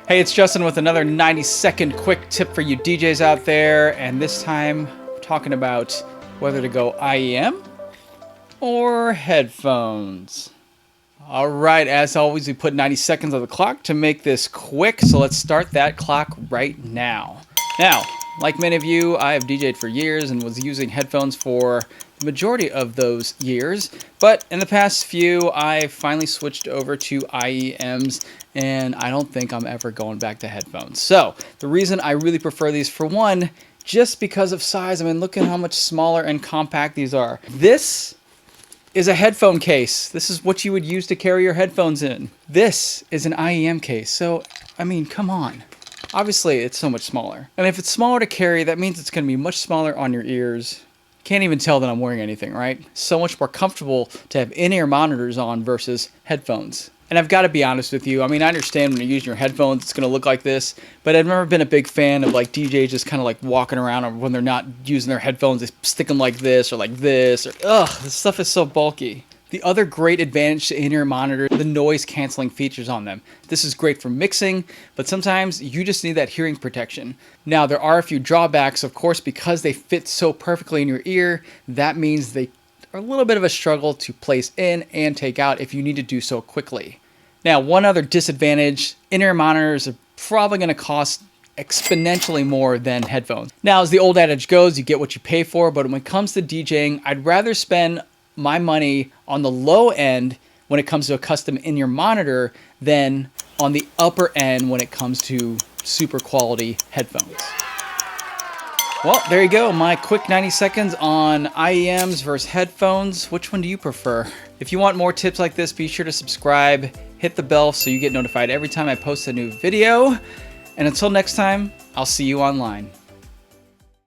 Hey, it's Justin with another 90-second quick tip for you DJs out there, and this time we're talking about whether to go IEM or headphones. All right, as always, we put 90 seconds on the clock to make this quick, so let's start that clock right now. Now, like many of you, I have DJed for years and was using headphones for the majority of those years, but in the past few, I finally switched over to IEMs, and I don't think I'm ever going back to headphones. So, the reason I really prefer these, for one, just because of size. I mean, look at how much smaller and compact these are. This is a headphone case. This is what you would use to carry your headphones in. This is an IEM case, so, I mean, come on. Obviously, it's so much smaller. And if it's smaller to carry, that means it's going to be much smaller on your ears. Can't even tell that I'm wearing anything, right? So much more comfortable to have in-ear monitors on versus headphones. And I've got to be honest with you, I mean, I understand when you're using your headphones, it's going to look like this, but I've never been a big fan of like DJs just kind of like walking around, or when they're not using their headphones, they stick them like this, or ugh, this stuff is so bulky. The other great advantage to in-ear monitors, the noise canceling features on them. This is great for mixing, but sometimes you just need that hearing protection. Now, there are a few drawbacks, of course, because they fit so perfectly in your ear. That means they are a little bit of a struggle to place in and take out if you need to do so quickly. Now, one other disadvantage, in-ear monitors are probably going to cost exponentially more than headphones. Now, as the old adage goes, you get what you pay for, but when it comes to DJing, I'd rather spend my money on the low end when it comes to a custom in-ear monitor than on the upper end when it comes to super quality headphones. Well, there you go, my quick 90 seconds on IEMs versus headphones. Which one do you prefer? If you want more tips like this, be sure to subscribe, hit the bell so you get notified every time I post a new video. And until next time, I'll see you online.